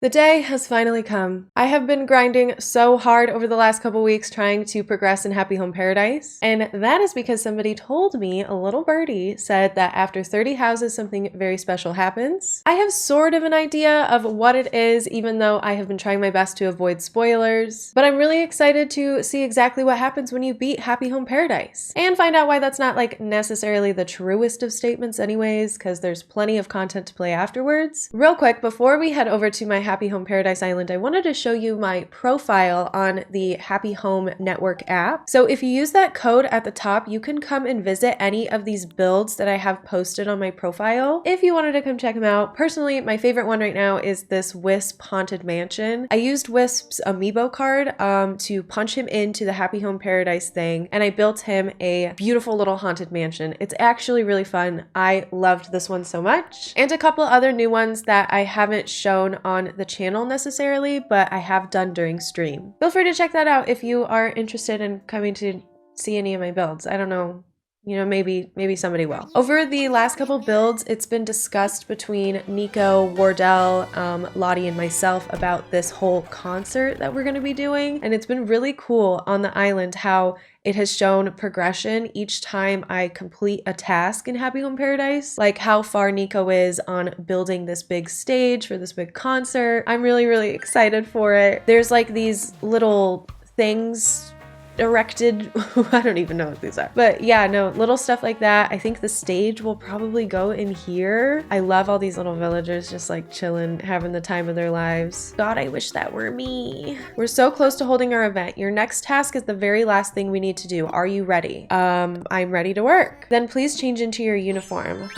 The day has finally come. I have been grinding so hard over the last couple weeks trying to progress in Happy Home Paradise, and that is because somebody told me, a little birdie said that after 30 houses something very special happens. I have sort of an idea of what it is, even though I have been trying my best to avoid spoilers, but I'm really excited to see exactly what happens when you beat Happy Home Paradise, and find out why that's not like necessarily the truest of statements anyways, because there's plenty of content to play afterwards. Real quick, before we head over to my Happy Home Paradise Island, I wanted to show you my profile on the Happy Home Network app. So if you use that code at the top, you can come and visit any of these builds that I have posted on my profile if you wanted to come check them out. Personally, my favorite one right now is this Wisp Haunted Mansion. I used Wisp's amiibo card to punch him into the Happy Home Paradise thing, and I built him a beautiful little haunted mansion. It's actually really fun. I loved this one so much. And a couple other new ones that I haven't shown on the channel necessarily, but I have done during stream. Feel free to check that out if you are interested in coming to see any of my builds. I don't know. You know, maybe somebody will. Over the last couple builds, it's been discussed between Nico, Wardell, Lottie, and myself about this whole concert that we're going to be doing. And it's been really cool on the island how it has shown progression each time I complete a task in Happy Home Paradise, like how far Nico is on building this big stage for this big concert. I'm really, really excited for it. There's like these little things erected. I don't even know what these are, but yeah, no, little stuff like that. I think the stage will probably go in here. I love all these little villagers just like chilling, having the time of their lives. God, I wish that were me. We're so close to holding our event. Your next task is the very last thing we need to do. Are you ready? I'm ready to work. Then please change into your uniform.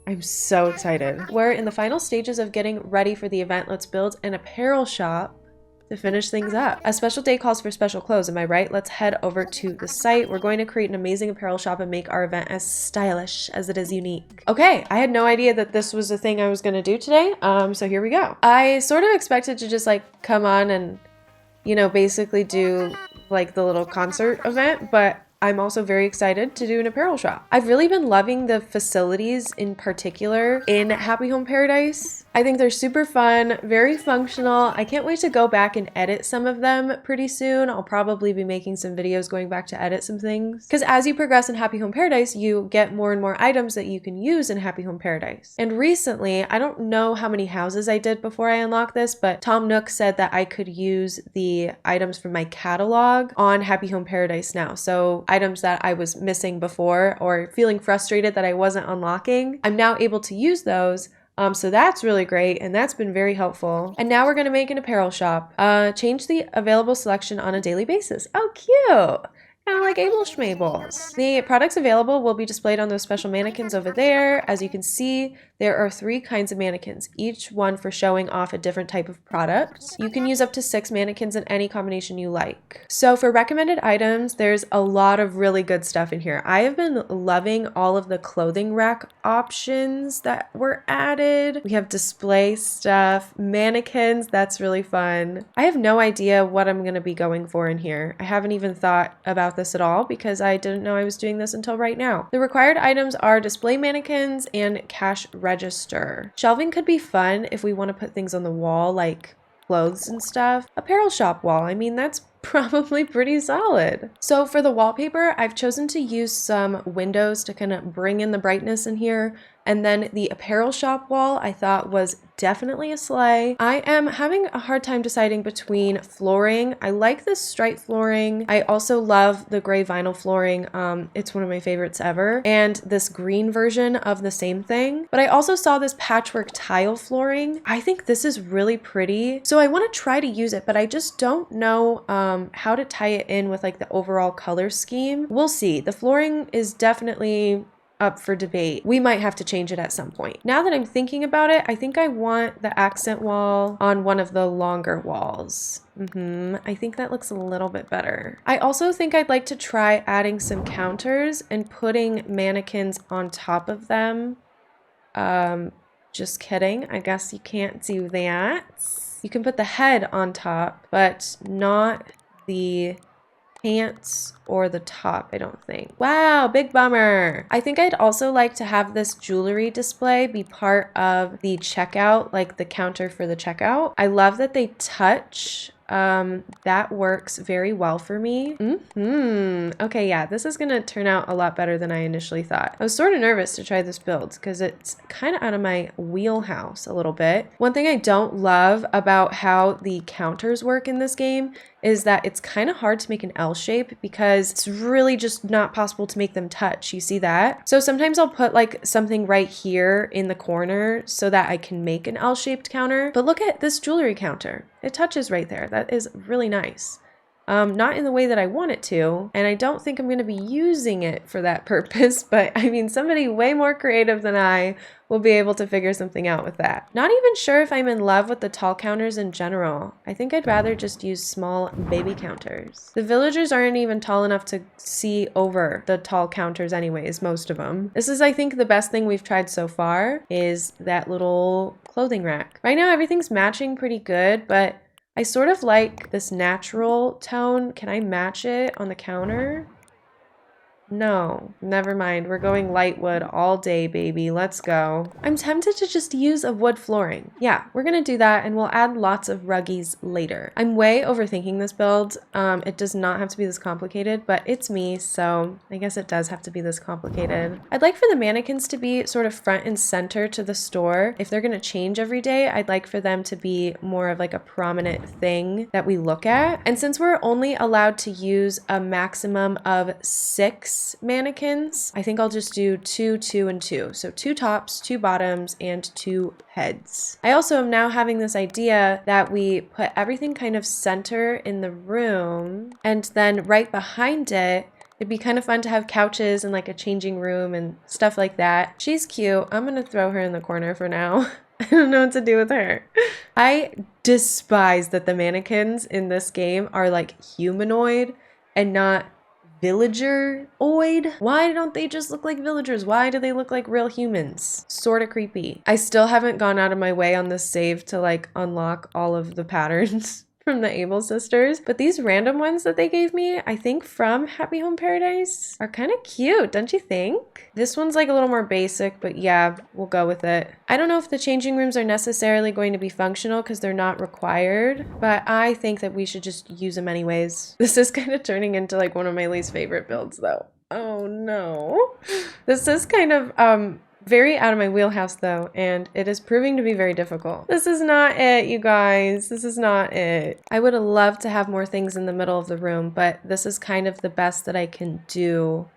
I'm so excited. We're in the final stages of getting ready for the event. Let's build an apparel shop to finish things up. A special day calls for special clothes, am I right? Let's head over to the site. We're going to create an amazing apparel shop and make our event as stylish as it is unique. Okay, I had no idea that this was a thing I was gonna do today, so here we go. I sort of expected to just like come on and, you know, basically do like the little concert event, but I'm also very excited to do an apparel shop. I've really been loving the facilities in particular in Happy Home Paradise. I think they're super fun, very functional. I can't wait to go back and edit some of them pretty soon. I'll probably be making some videos going back to edit some things. Because as you progress in Happy Home Paradise, you get more and more items that you can use in Happy Home Paradise. And recently, I don't know how many houses I did before I unlocked this, but Tom Nook said that I could use the items from my catalog on Happy Home Paradise now. So items that I was missing before or feeling frustrated that I wasn't unlocking, I'm now able to use those. So that's really great, and that's been very helpful. And now we're gonna make an apparel shop. Change the available selection on a daily basis. Oh, cute. Kind of like Abel Schmabels. The products available will be displayed on those special mannequins over there. As you can see, there are 3 kinds of mannequins, each one for showing off a different type of product. You can use up to 6 mannequins in any combination you like. So for recommended items, there's a lot of really good stuff in here. I have been loving all of the clothing rack options that were added. We have display stuff, mannequins, that's really fun. I have no idea what I'm gonna be going for in here. I haven't even thought about this at all because I didn't know I was doing this until right now. The required items are display mannequins and cash register. Shelving could be fun if we want to put things on the wall like clothes and stuff. Apparel shop wall, I mean, that's probably pretty solid. So for the wallpaper, I've chosen to use some windows to kind of bring in the brightness in here. And then the apparel shop wall I thought was definitely a sleigh. I am having a hard time deciding between flooring. I like this striped flooring. I also love the gray vinyl flooring. It's one of my favorites ever. And this green version of the same thing. But I also saw this patchwork tile flooring. I think this is really pretty. So I want to try to use it, but I just don't know how to tie it in with like the overall color scheme. We'll see. The flooring is definitely up for debate. We might have to change it at some point. Now that I'm thinking about it, I think I want the accent wall on one of the longer walls. I think that looks a little bit better. I also think I'd like to try adding some counters and putting mannequins on top of them. Just kidding. I guess you can't do that. You can put the head on top, but not the pants or the top, I don't think. Wow, big bummer. I think I'd also like to have this jewelry display be part of the checkout, like the counter for the checkout. I love that they touch. That works very well for me. Okay, yeah, this is gonna turn out a lot better than I initially thought. I was sort of nervous to try this build because it's kind of out of my wheelhouse a little bit. One thing I don't love about how the counters work in this game is that it's kind of hard to make an L shape because it's really just not possible to make them touch. You see that? So sometimes I'll put like something right here in the corner so that I can make an L-shaped counter. But look at this jewelry counter. It touches right there. That is really nice. Not in the way that I want it to, and I don't think I'm going to be using it for that purpose, but I mean, somebody way more creative than I will be able to figure something out with that. Not even sure if I'm in love with the tall counters in general. I think I'd rather just use small baby counters. The villagers aren't even tall enough to see over the tall counters anyways, most of them. This is, I think, the best thing we've tried so far is that little clothing rack. Right now, everything's matching pretty good, but I sort of like this natural tone. Can I match it on the counter? No, never mind. We're going light wood all day, baby. Let's go. I'm tempted to just use a wood flooring. Yeah, we're gonna do that and we'll add lots of ruggies later. I'm way overthinking this build. It does not have to be this complicated, but it's me, so I guess it does have to be this complicated. I'd like for the mannequins to be sort of front and center to the store. If they're gonna change every day, I'd like for them to be more of like a prominent thing that we look at. And since we're only allowed to use a maximum of 6 mannequins, I think I'll just do 2, 2, and 2. So 2 tops, 2 bottoms, and 2 heads. I also am now having this idea that we put everything kind of center in the room, and then right behind it, it'd be kind of fun to have couches and like a changing room and stuff like that. She's cute. I'm gonna throw her in the corner for now. I don't know what to do with her. I despise that the mannequins in this game are like humanoid and not villager-oid. Why don't they just look like villagers? Why do they look like real humans? Sort of creepy. I still haven't gone out of my way on this save to like unlock all of the patterns from the Able sisters, but these random ones that they gave me, I think from Happy Home Paradise, are kind of cute, don't you think? This one's like a little more basic, but yeah, we'll go with it. I don't know if the changing rooms are necessarily going to be functional because they're not required, but I think that we should just use them anyways. This is kind of turning into like one of my least favorite builds though. Oh no. This is kind of very out of my wheelhouse though, and it is proving to be very difficult. This is not it, you guys. This is not it. I would have loved to have more things in the middle of the room, but this is kind of the best that I can do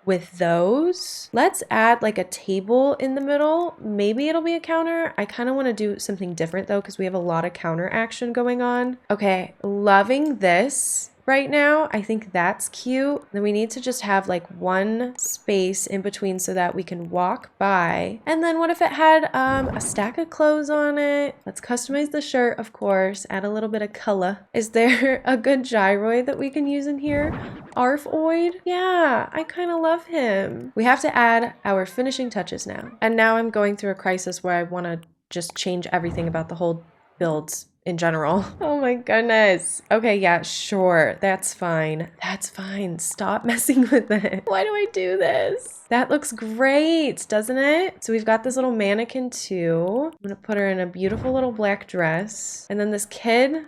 with those. Let's add like a table in the middle. Maybe it'll be a counter. I kind of want to do something different though, because we have a lot of counter action going on. Okay, loving this. Right now, I think that's cute. Then we need to just have like one space in between so that we can walk by. And then what if it had a stack of clothes on it? Let's customize the shirt, of course, add a little bit of color. Is there a good gyroid that we can use in here? Arfoid? Yeah, I kind of love him. We have to add our finishing touches now. And now I'm going through a crisis where I want to just change everything about the whole builds in general. Oh my goodness. Okay, yeah, sure. That's fine. That's fine. Stop messing with it. Why do I do this? That looks great, doesn't it? So we've got this little mannequin too. I'm gonna put her in a beautiful little black dress. And then this kid,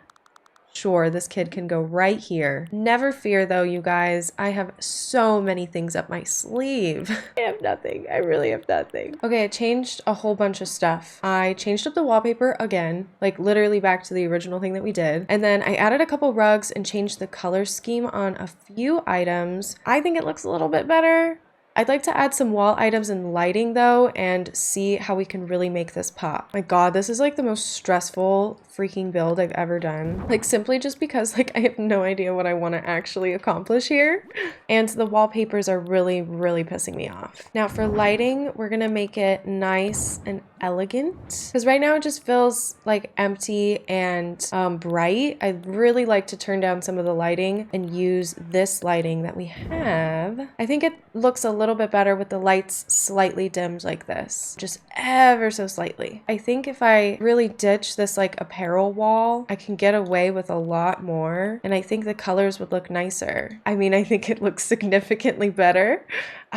sure, this kid can go right here. Never fear though, you guys. I have so many things up my sleeve. I have nothing. I really have nothing. Okay, I changed a whole bunch of stuff. I changed up the wallpaper again, like literally back to the original thing that we did. And then I added a couple rugs and changed the color scheme on a few items. I think it looks a little bit better. I'd like to add some wall items and lighting though and see how we can really make this pop. My God, this is like the most stressful freaking build I've ever done. Like simply just because like I have no idea what I want to actually accomplish here. And the wallpapers are really, really pissing me off. Now for lighting, we're gonna make it nice and elegant because right now it just feels like empty and bright. I'd really like to turn down some of the lighting and use this lighting that we have. I think it looks a little little bit better with the lights slightly dimmed like this, just ever so slightly. I think if I really ditch this like apparel wall, I can get away with a lot more, and I think the colors would look nicer. I mean, I think it looks significantly better.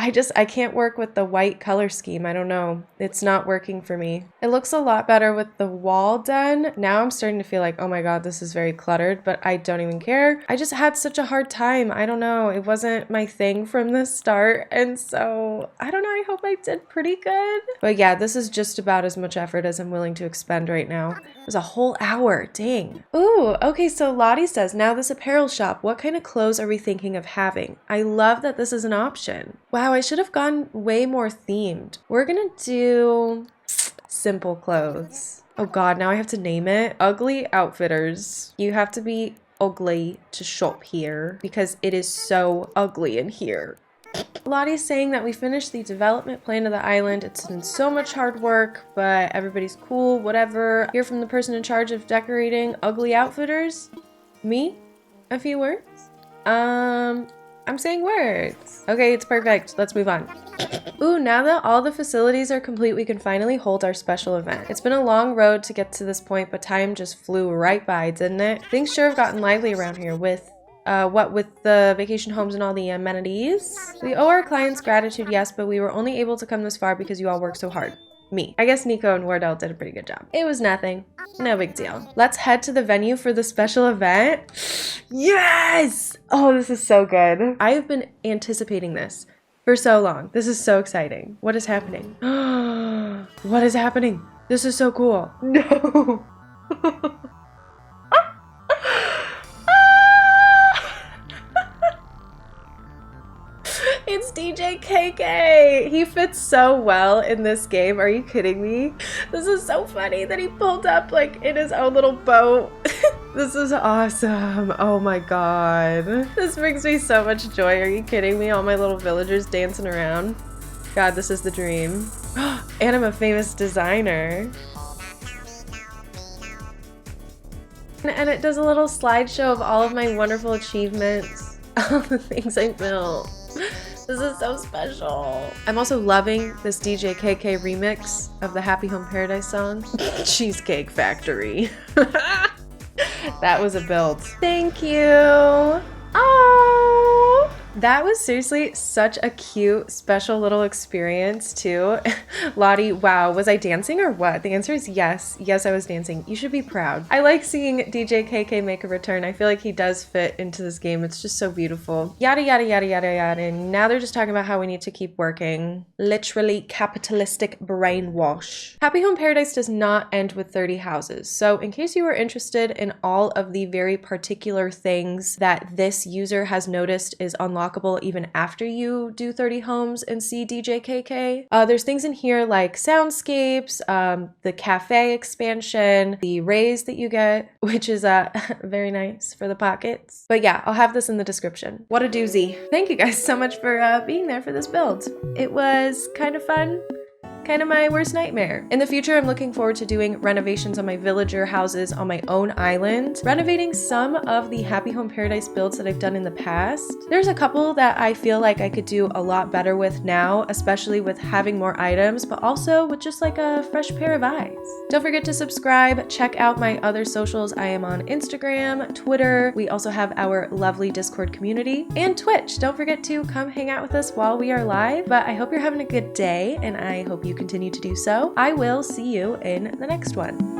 I can't work with the white color scheme. I don't know. It's not working for me. It looks a lot better with the wall done. Now I'm starting to feel like, oh my God, this is very cluttered, but I don't even care. I just had such a hard time. I don't know. It wasn't my thing from the start. And so I don't know. I hope I did pretty good. But yeah, this is just about as much effort as I'm willing to expend right now. It was a whole hour. Dang. Ooh, okay. So Lottie says, now this apparel shop, what kind of clothes are we thinking of having? I love that this is an option. Wow, I should have gone way more themed. We're gonna do simple clothes. Oh God, now I have to name it. Ugly Outfitters. You have to be ugly to shop here because it is so ugly in here. Lottie's saying that we finished the development plan of the island. It's been so much hard work, but everybody's cool, whatever. Hear from the person in charge of decorating Ugly Outfitters. Me? A few words? I'm saying words. Okay, it's perfect. Let's move on. Ooh, now that all the facilities are complete, we can finally hold our special event. It's been a long road to get to this point, but time just flew right by, didn't it? Things sure have gotten lively around here with with the vacation homes and all the amenities. We owe our clients gratitude, yes, but we were only able to come this far because you all worked so hard. Me. I guess Nico and Wardell did a pretty good job. It was nothing. No big deal. Let's head to the venue for the special event. Yes! Oh, this is so good. I have been anticipating this for so long. This is so exciting. What is happening? What is happening? This is so cool. No. It's DJ KK. He fits so well in this game. Are you kidding me? This is so funny that he pulled up like in his own little boat. This is awesome. Oh my God. This brings me so much joy. Are you kidding me? All my little villagers dancing around. God, this is the dream. And I'm a famous designer. And it does a little slideshow of all of my wonderful achievements. All the things I built. This is so special. I'm also loving this DJ KK remix of the Happy Home Paradise song. Cheesecake Factory. That was a build. Thank you. Oh, that was seriously such a cute, special little experience too. Lottie, wow, was I dancing or what? The answer is yes. Yes, I was dancing. You should be proud. I like seeing DJ KK make a return. I feel like he does fit into this game. It's just so beautiful. Yada, yada, yada, yada, yada. And now they're just talking about how we need to keep working. Literally capitalistic brainwash. Happy Home Paradise does not end with 30 houses. So in case you were interested in all of the very particular things that this user has noticed is unlockable even after you do 30 homes and see DJ KK. There's things in here like soundscapes, the cafe expansion, the raise that you get, which is very nice for the pockets. But yeah, I'll have this in the description. What a doozy. Thank you guys so much for being there for this build. It was kind of fun. Kind of my worst nightmare. In the future, I'm looking forward to doing renovations on my villager houses on my own island, renovating some of the Happy Home Paradise builds that I've done in the past. There's a couple that I feel like I could do a lot better with now, especially with having more items, but also with just like a fresh pair of eyes. Don't forget to subscribe, check out my other socials. I am on Instagram, Twitter. We also have our lovely Discord community and Twitch. Don't forget to come hang out with us while we are live, but I hope you're having a good day and I hope you continue to do so. I will see you in the next one.